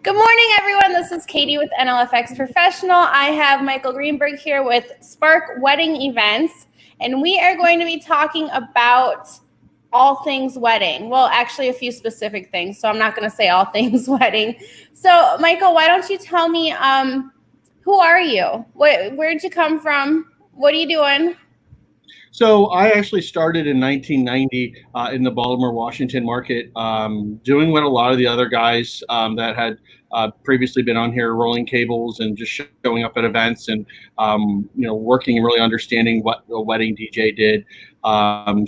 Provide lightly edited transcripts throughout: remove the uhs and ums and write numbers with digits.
Good morning, everyone. This is Katie with NLFX Professional. I have Michael Greenberg here with Spark Wedding Events, and we are going to be talking about all things wedding. Well, actually a few specific things, so I'm not going to say all things wedding. So, Michael, why don't you tell me, who are you? Where'd you come from? What are you doing? So I actually started in 1990 in the Baltimore, Washington market, doing what a lot of the other guys that had previously been on here, rolling cables and just showing up at events and working and really understanding what a wedding DJ did.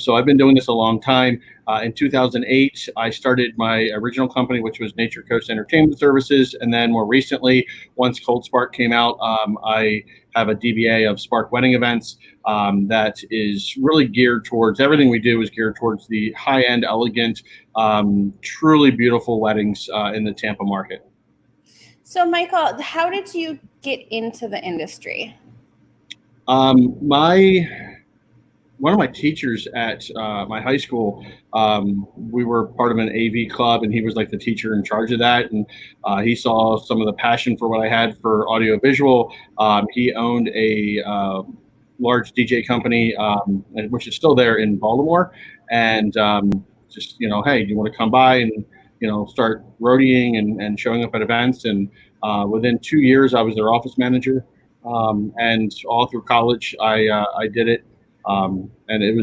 So I've been doing this a long time. In 2008, I started my original company, which was Nature Coast Entertainment Services, and then more recently, once Cold Spark came out, I have a DBA of Spark Wedding Events that is really geared towards, everything we do is geared towards the high-end, elegant, truly beautiful weddings in the Tampa market. So, Michael, how did you get into the industry? One of my teachers at my high school, we were part of an AV club, and he was like the teacher in charge of that. And he saw some of the passion for what I had for audio visual. He owned a large DJ company, which is still there in Baltimore. And just, hey, do you want to come by and, start roadieing and showing up at events? And within 2 years, I was their office manager. And all through college, I did it. And it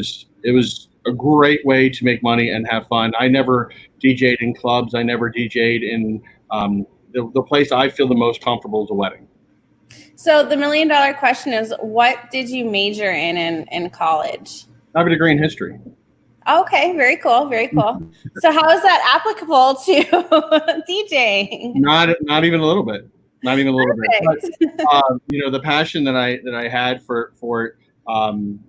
was a great way to make money and have fun. I never DJ'd in clubs. I never DJ'd in the place I feel the most comfortable is a wedding. So the $1 million question is, what did you major in college? I have a degree in history. Okay, very cool, very cool. So how is that applicable to DJing? Not even a little bit. Not even a little bit. But, the passion that I had for it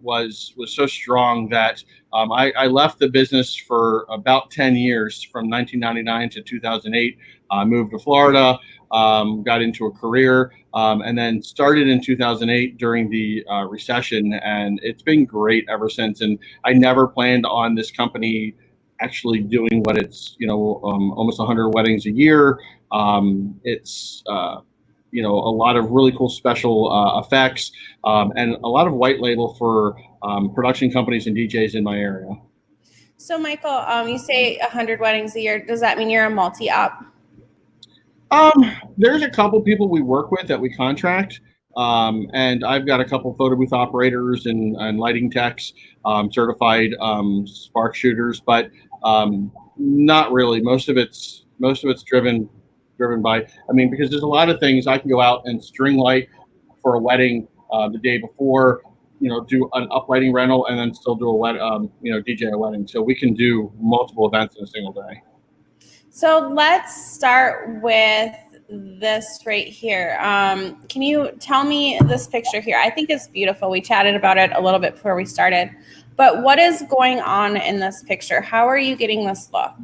was so strong that I left the business for about 10 years, from 1999 to 2008. I moved to Florida, got into a career, and then started in 2008 during the recession, and it's been great ever since. And I never planned on this company actually doing what it's, almost 100 weddings a year. It's a lot of really cool special effects, and a lot of white label for production companies and DJs in my area. So, Michael, you say 100 weddings a year. Does that mean you're a multi-op? There's a couple people we work with that we contract, and I've got a couple photo booth operators and lighting techs, certified spark shooters, but not really. Most of it's driven by, because there's a lot of things. I can go out and string light for a wedding the day before, do an uplighting rental, and then still do a DJ a wedding. So we can do multiple events in a single day. So let's start with this right here. Can you tell me this picture here? I think it's beautiful. We chatted about it a little bit before we started, but what is going on in this picture? How are you getting this look?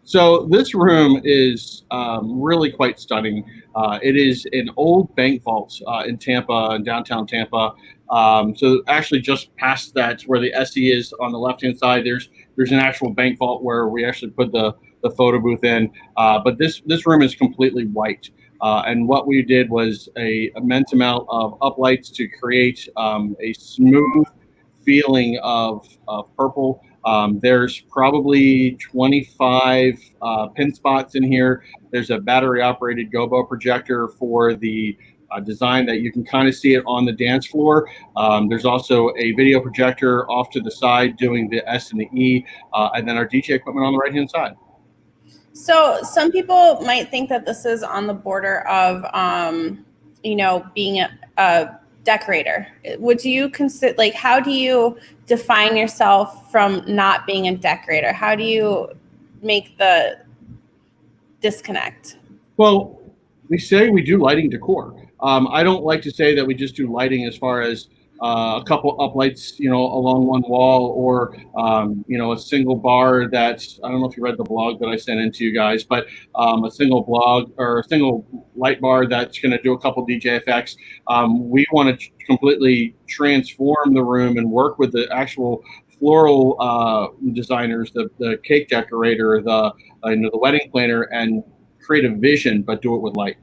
So this room is really quite stunning. It is an old bank vault in Tampa, in downtown Tampa. So actually just past that, where the SE is on the left-hand side, there's an actual bank vault where we actually put the photo booth in. But this room is completely white. And what we did was a immense amount of uplights to create a smooth feeling of purple. There's probably 25 pin spots in here. There's a battery operated gobo projector for the design that you can kind of see it on the dance floor. There's also a video projector off to the side doing the S and the E, and then our DJ equipment on the right hand side. So some people might think that this is on the border of being a decorator. Would you consider, how do you define yourself from not being a decorator? How do you make the disconnect? Well, we say we do lighting decor. I don't like to say that we just do lighting as far as a couple uplights, along one wall, or a single bar that, I don't know if you read the blog that I sent in to you guys, but a single blog or a single light bar that's going to do a couple DJ effects. We want to completely transform the room and work with the actual floral designers, the cake decorator, the wedding planner, and create a vision, but do it with light.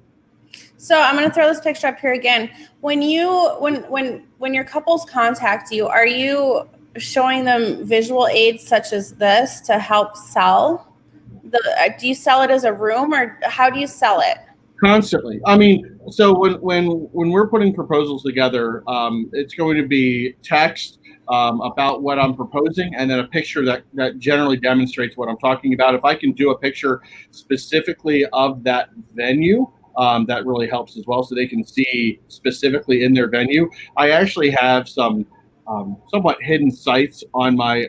So I'm going to throw this picture up here again. When your couples contact you, are you showing them visual aids such as this to help sell? Do you sell it as a room, or how do you sell it? Constantly. I mean, so when we're putting proposals together, it's going to be text about what I'm proposing, and then a picture that generally demonstrates what I'm talking about. If I can do a picture specifically of that venue, that really helps as well, so they can see specifically in their venue. I actually have some somewhat hidden sites on my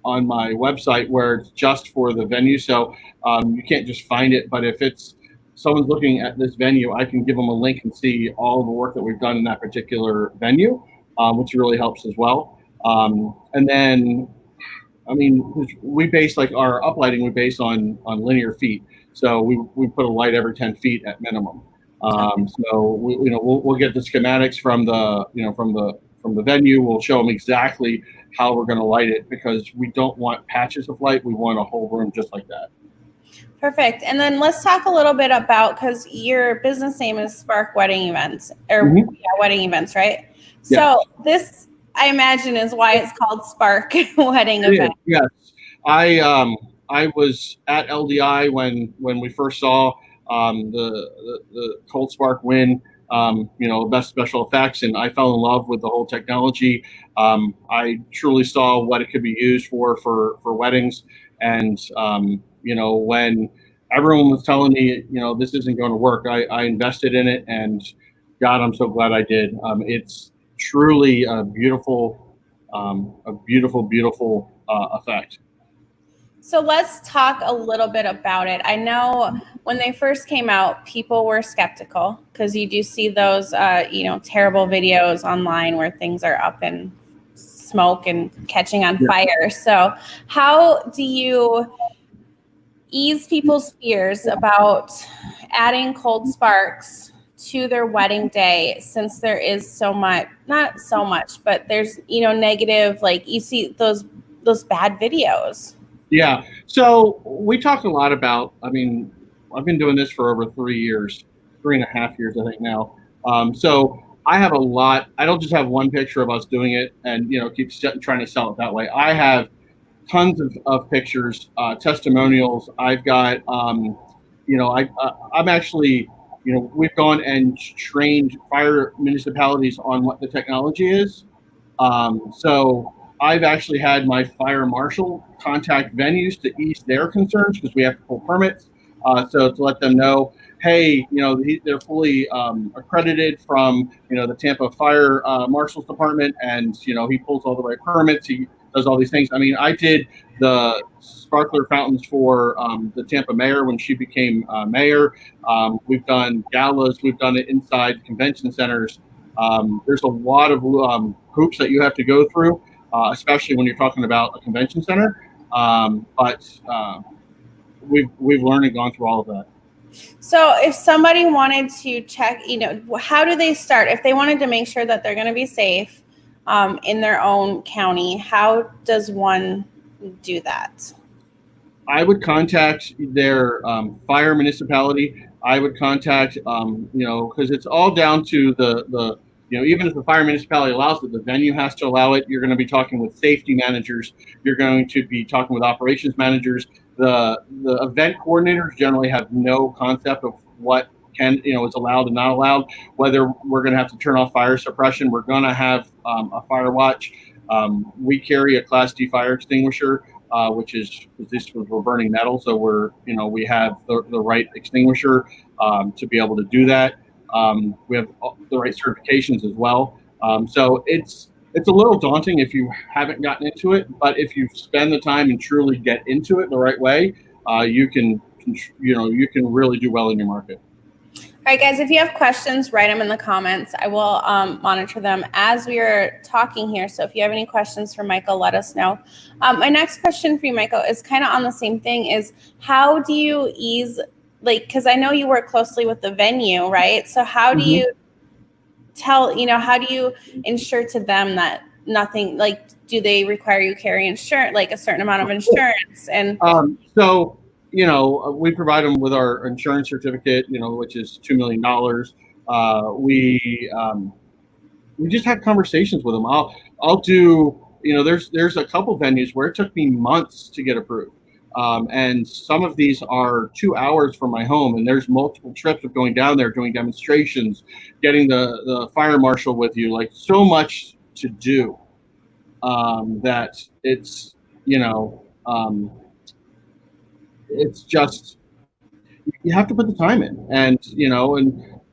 website where it's just for the venue, so you can't just find it. But if it's someone's looking at this venue, I can give them a link and see all the work that we've done in that particular venue, which really helps as well. And then, I mean, we base like our uplighting, we base on linear feet. So we put a light every 10 feet at minimum. So we'll get the schematics from the venue. We'll show them exactly how we're going to light it, because we don't want patches of light. We want a whole room just like that. Perfect. And then let's talk a little bit about, because your business name is Spark Wedding Events, or Wedding Events, right? Yes. So this, I imagine, is why it's called Spark Wedding Event. Yes. I was at LDI when we first saw the Cold Spark win, best special effects, and I fell in love with the whole technology. I truly saw what it could be used for weddings, and when everyone was telling me, this isn't going to work, I invested in it, and God, I'm so glad I did. It's truly a beautiful effect. So let's talk a little bit about it. I know when they first came out, people were skeptical, because you do see those, terrible videos online where things are up in smoke and catching on fire. So how do you ease people's fears about adding cold sparks to their wedding day, since there is so much, not so much, but there's, negative, like you see those bad videos? Yeah. So we talk a lot about, I've been doing this for over 3 years, 3.5 years, I think now. So I have a lot. I don't just have one picture of us doing it and, keep trying to sell it that way. I have tons of pictures, testimonials. I've got, I'm actually, we've gone and trained fire municipalities on what the technology is. So I've actually had my fire marshal contact venues to ease their concerns, because we have to pull permits. So to let them know, hey, they're fully accredited from, the Tampa Fire Marshal's Department, and, he pulls all the right permits. He does all these things. I mean, I did the sparkler fountains for the Tampa mayor when she became mayor. We've done galas. We've done it inside convention centers. There's a lot of hoops that you have to go through, especially when you're talking about a convention center. But we've learned and gone through all of that. So if somebody wanted to check, how do they start? If they wanted to make sure that they're going to be safe in their own county, how does one do that? I would contact their fire municipality. I would contact, because it's all down to the even if the fire municipality allows it, the venue has to allow it. You're going to be talking with safety managers. You're going to be talking with operations managers. The event coordinators generally have no concept of what is allowed and not allowed. Whether we're going to have to turn off fire suppression, we're going to have a fire watch. We carry a Class D fire extinguisher, which is we're burning metal, so we have the right extinguisher to be able to do that. We have the right certifications as well. So it's a little daunting if you haven't gotten into it, but if you spend the time and truly get into it the right way, you can really do well in your market. All right, guys, if you have questions, write them in the comments. I will monitor them as we are talking here. So if you have any questions for Michael, let us know. My next question for you, Michael, is kind of on the same thing, is how do you ease, because I know you work closely with the venue, right? So how do you how do you ensure to them that nothing, do they require you carry insurance, a certain amount of insurance? And so we provide them with our insurance certificate, which is $2 million. We just had conversations with them. I'll do, there's a couple venues where it took me months to get approved. And some of these are 2 hours from my home, and there's multiple trips of going down there, doing demonstrations, getting the fire marshal with you, like so much to do, that it's, it's just, you have to put the time in, and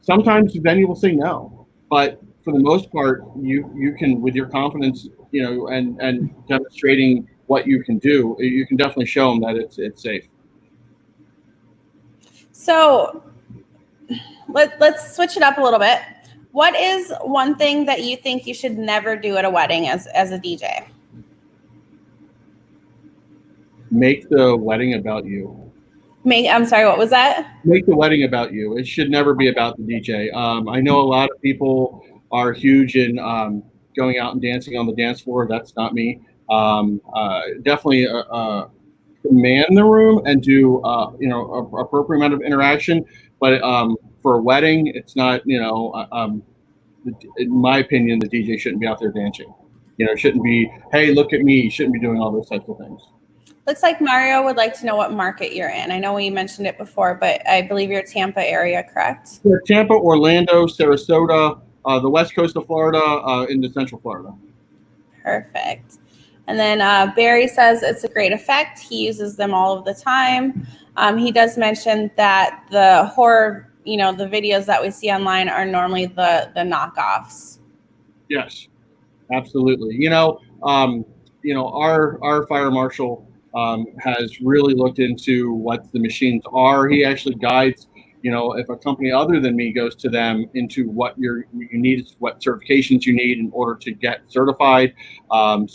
sometimes the venue will say no, but for the most part, you can, with your confidence, and demonstrating what you can do, you can definitely show them that it's safe. So let's switch it up a little bit. What is one thing that you think you should never do at a wedding as a DJ? Make the wedding about you. I'm sorry, what was that? Make the wedding about you. It should never be about the DJ. I know a lot of people are huge in going out and dancing on the dance floor. That's not me. Definitely man the room and do appropriate amount of interaction. But for a wedding, it's not. In my opinion, the DJ shouldn't be out there dancing. It shouldn't be, hey, look at me. You shouldn't be doing all those types of things. Looks like Mario would like to know what market you're in. I know we mentioned it before, but I believe you're Tampa area, correct? Yeah, Tampa, Orlando, Sarasota, the west coast of Florida, into Central Florida. Perfect. And then Barry says it's a great effect. He uses them all of the time. He does mention that the horror, the videos that we see online are normally the knockoffs. Yes, absolutely. Our fire marshal has really looked into what the machines are. He actually guides, if a company other than me goes to them into what you need, what certifications you need in order to get certified. I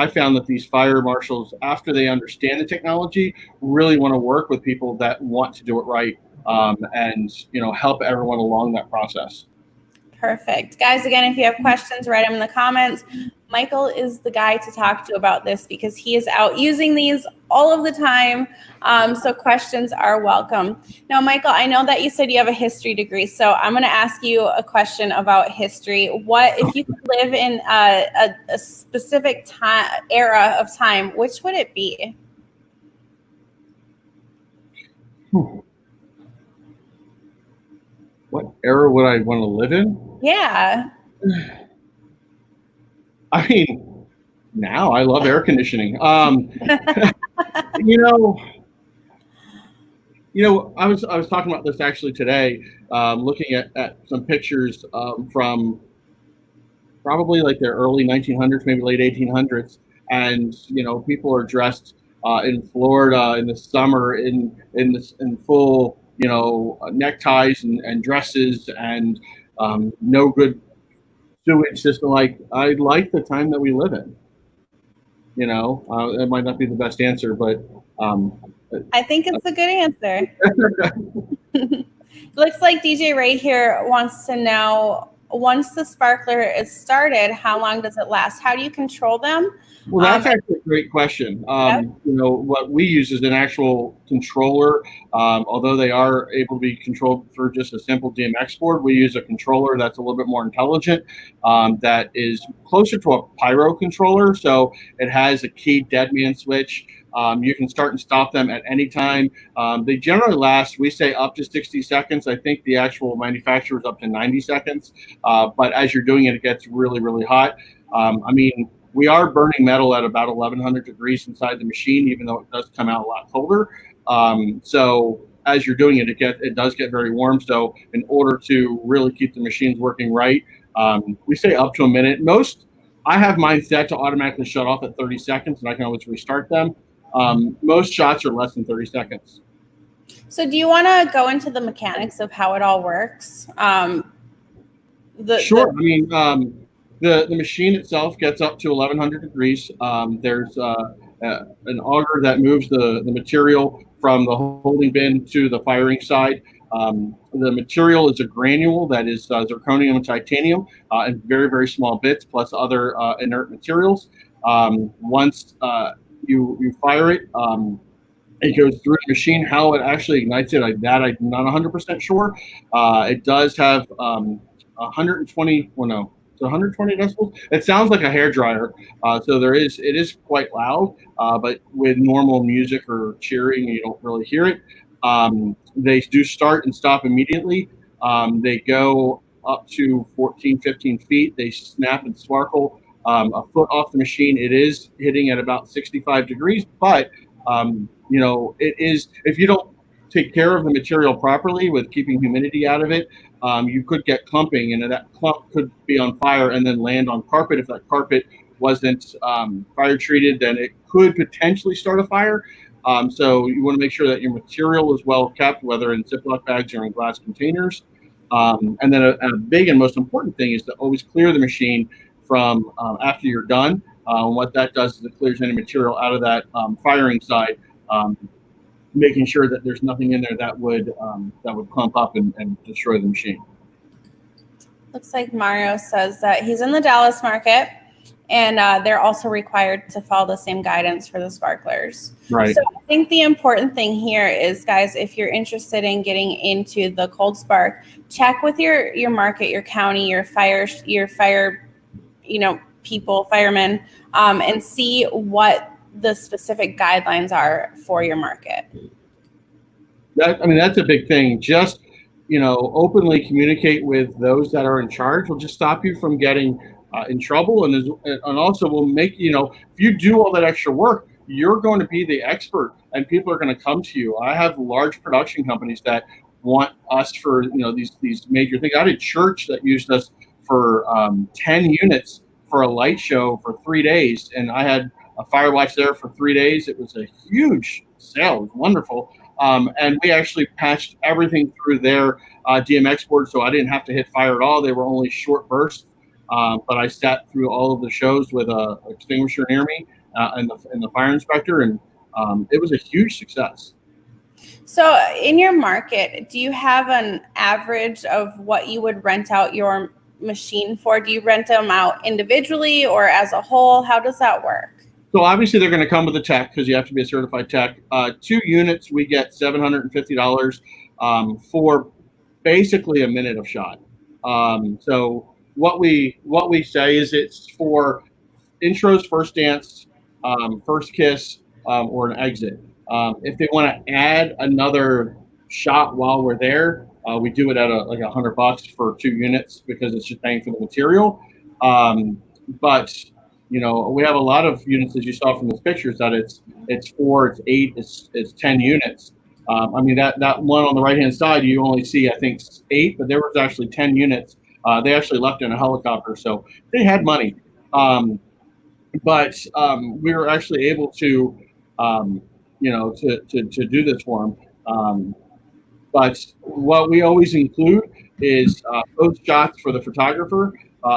found that these fire marshals, after they understand the technology, really want to work with people that want to do it right, and help everyone along that process. Perfect. Guys, again, if you have questions, write them in the comments. Michael is the guy to talk to about this because he is out using these all of the time. So questions are welcome. Now, Michael, I know that you said you have a history degree, so I'm going to ask you a question about history. What if you could live in a specific era of time, which would it be? What era would I want to live in? Yeah. I mean, now I love air conditioning. I was talking about this actually today, looking at some pictures from probably like the early 1900s, maybe late 1800s, and people are dressed in Florida in the summer in full neckties and dresses and no good sewage system. Like, I like the time that we live in. It might not be the best answer, but I think it's a good answer. Looks like DJ right here wants to know, once the sparkler is started, how long does it last? How do you control them? Well, that's actually a great question. What we use is an actual controller. Although they are able to be controlled through just a simple DMX board, we use a controller that's a little bit more intelligent, that is closer to a pyro controller. So it has a key dead man switch. You can start and stop them at any time. They generally last, we say, up to 60 seconds. I think the actual manufacturer is up to 90 seconds. But as you're doing it, it gets really, really hot. We are burning metal at about 1100 degrees inside the machine, even though it does come out a lot colder. So as you're doing it, it does get very warm. So in order to really keep the machines working right, we say up to a minute. I have mine set to automatically shut off at 30 seconds, and I can always restart them. Most shots are less than 30 seconds. So do you want to go into the mechanics of how it all works? Sure. The machine itself gets up to 1100 degrees. There's an auger that moves the material from the holding bin to the firing side. The material is a granule that is zirconium and titanium in very, very small bits, plus other inert materials. Once you fire it. It goes through the machine. How it actually ignites it, I'm not 100% sure. It does have 120. Well, no, it's 120 decibels. It sounds like a hair dryer. So it is quite loud. But with normal music or cheering, you don't really hear it. They do start and stop immediately. They go up to 14, 15 feet. They snap and sparkle a foot off the machine. It is hitting at about 65 degrees, but it is, if you don't take care of the material properly with keeping humidity out of it, you could get clumping, and that clump could be on fire and then land on carpet. If that carpet wasn't fire treated, then it could potentially start a fire. So you want to make sure that your material is well kept, whether in Ziploc bags or in glass containers. And then a big and most important thing is to always clear the machine from after you're done. What that does is it clears any material out of that firing side, making sure that there's nothing in there that would clump up and destroy the machine. Looks like Mario says that he's in the Dallas market, and they're also required to follow the same guidance for the sparklers. Right. So I think the important thing here is, guys, if you're interested in getting into the cold spark, check with your market, your county, your fire, people, firemen, and see what the specific guidelines are for your market. That's a big thing. Just, openly communicate with those that are in charge will just stop you from getting in trouble, and also will make, if you do all that extra work, you're going to be the expert and people are going to come to you. I have large production companies that want us for, these major things. I had a church that used us for 10 units for a light show for 3 days, and I had a fire watch there for 3 days. It was a huge sale. It was wonderful. And we actually patched everything through their DMX board, so I didn't have to hit fire at all. They were only short bursts, but I sat through all of the shows with an extinguisher near me and the fire inspector, and it was a huge success. So in your market, do you have an average of what you would rent out your machine for? Do you rent them out individually or as a whole? How does that work? So obviously they're going to come with a tech because you have to be a certified tech. 2 units, we get $750 for basically a minute of shot. So what we say is it's for intros, first dance, first kiss, or an exit. If they want to add another shot while we're there, we do it at like $100 for 2 units because it's just paying for the material. But we have a lot of units, as you saw from those pictures, that it's 4, it's 8, it's 10 units. That one on the right-hand side, you only see, I think, 8, but there was actually 10 units. They actually left in a helicopter, so they had money. But we were actually able to, to do this for them. But what we always include is both shots for the photographer,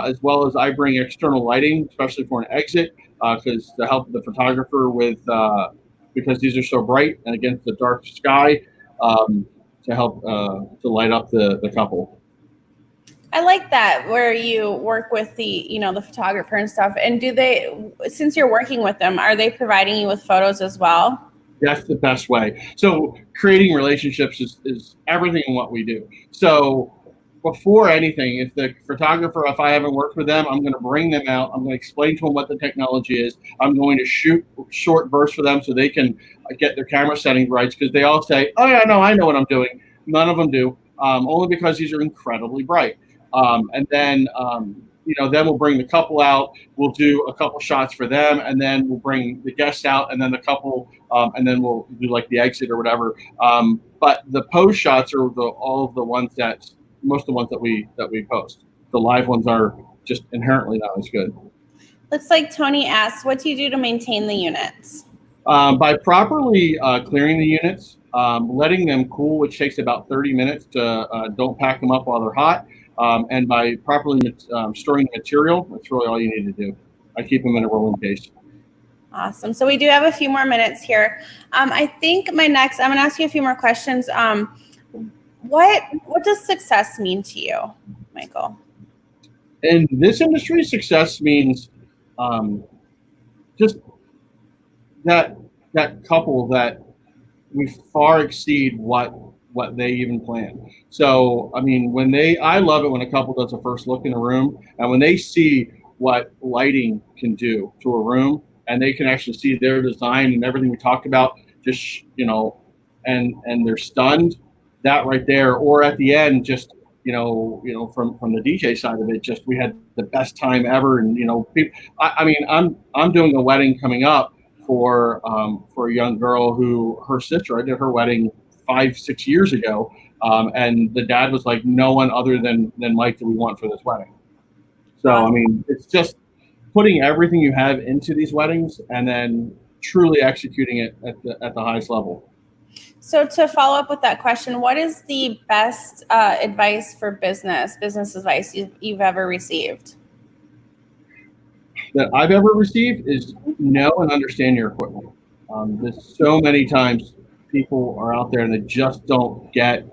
as well as I bring external lighting, especially for an exit, because to help the photographer with, because these are so bright and against the dark sky, to help to light up the couple. I like that, where you work with the photographer and stuff. And do they, since you're working with them, are they providing you with photos as well? That's the best way. So creating relationships is everything in what we do. So before anything, if the photographer, if I haven't worked with them, I'm going to bring them out. I'm going to explain to them what the technology is. I'm going to shoot short bursts for them so they can get their camera settings right, because they all say, oh yeah, no, I know what I'm doing. None of them do, only because these are incredibly bright. And then, then we'll bring the couple out. We'll do a couple shots for them, and then we'll bring the guests out, and then the couple, and then we'll do like the exit or whatever. But the post shots are most of the ones that we post. The live ones are just inherently not as good. Looks like Tony asks, what do you do to maintain the units? By properly clearing the units, letting them cool, which takes about 30 minutes to don't pack them up while they're hot. And by properly storing the material, that's really all you need to do. I keep them in a rolling case. Awesome. So we do have a few more minutes here. I think I'm going to ask you a few more questions. What does success mean to you, Michael? In this industry, success means just that couple that we far exceed what they even plan. So I mean, I love it when a couple does a first look in a room, and when they see what lighting can do to a room, and they can actually see their design and everything we talked about, just and they're stunned. That right there, or at the end, just from the DJ side of it, just we had the best time ever, and people. I mean, I'm doing a wedding coming up for a young girl who her sister. I did her wedding 5-6 years ago, and the dad was like, no one other than Mike do we want for this wedding. So I mean, it's just putting everything you have into these weddings and then truly executing it at the highest level. So to follow up with that question, what is the best advice for business advice you've ever received? That I've ever received is know and understand your equipment. There's so many times people are out there and they just don't get,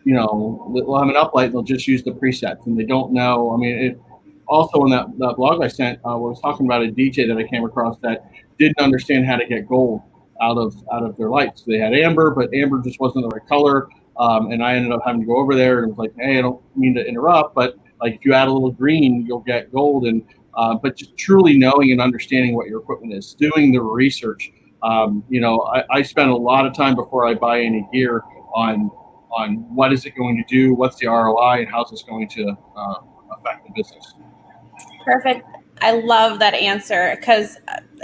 they'll have an uplight and they'll just use the presets and they don't know. I mean, also in that blog I sent, I was talking about a DJ that I came across that didn't understand how to get gold out of their lights. They had amber, but amber just wasn't the right color. And I ended up having to go over there and was like, hey, I don't mean to interrupt, but like if you add a little green, you'll get gold. And but just truly knowing and understanding what your equipment is, doing the research. I spend a lot of time before I buy any gear on what is it going to do, what's the ROI, and how's this going to affect the business. Perfect. I love that answer because,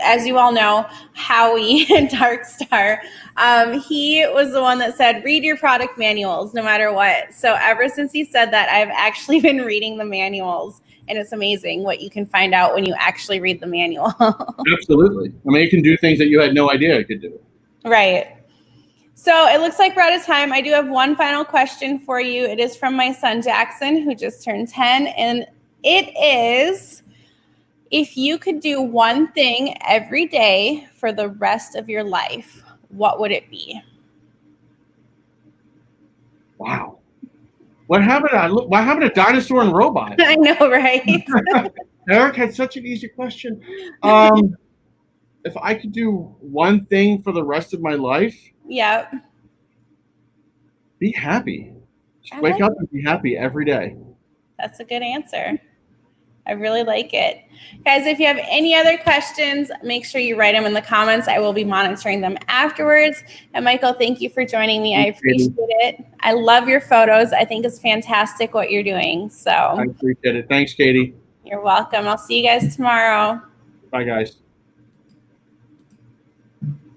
as you all know, Howie Darkstar, he was the one that said, read your product manuals no matter what. So ever since he said that, I've actually been reading the manuals, and it's amazing what you can find out when you actually read the manual. Absolutely. I mean, it can do things that you had no idea it could do. Right. So it looks like we're out of time. I do have one final question for you. It is from my son, Jackson, who just turned 10, and it is, if you could do one thing every day for the rest of your life, what would it be? Wow. What happened to Dinosaur and Robot? I know, right? Eric had such an easy question. If I could do one thing for the rest of my life, Yep. be happy. Just wake up and be happy every day. That's a good answer. I really like it. Guys, if you have any other questions, make sure you write them in the comments. I will be monitoring them afterwards. And Michael, thank you for joining me. I appreciate it. I love your photos. I think it's fantastic what you're doing. So I appreciate it. Thanks, Katie. You're welcome. I'll see you guys tomorrow. Bye, guys.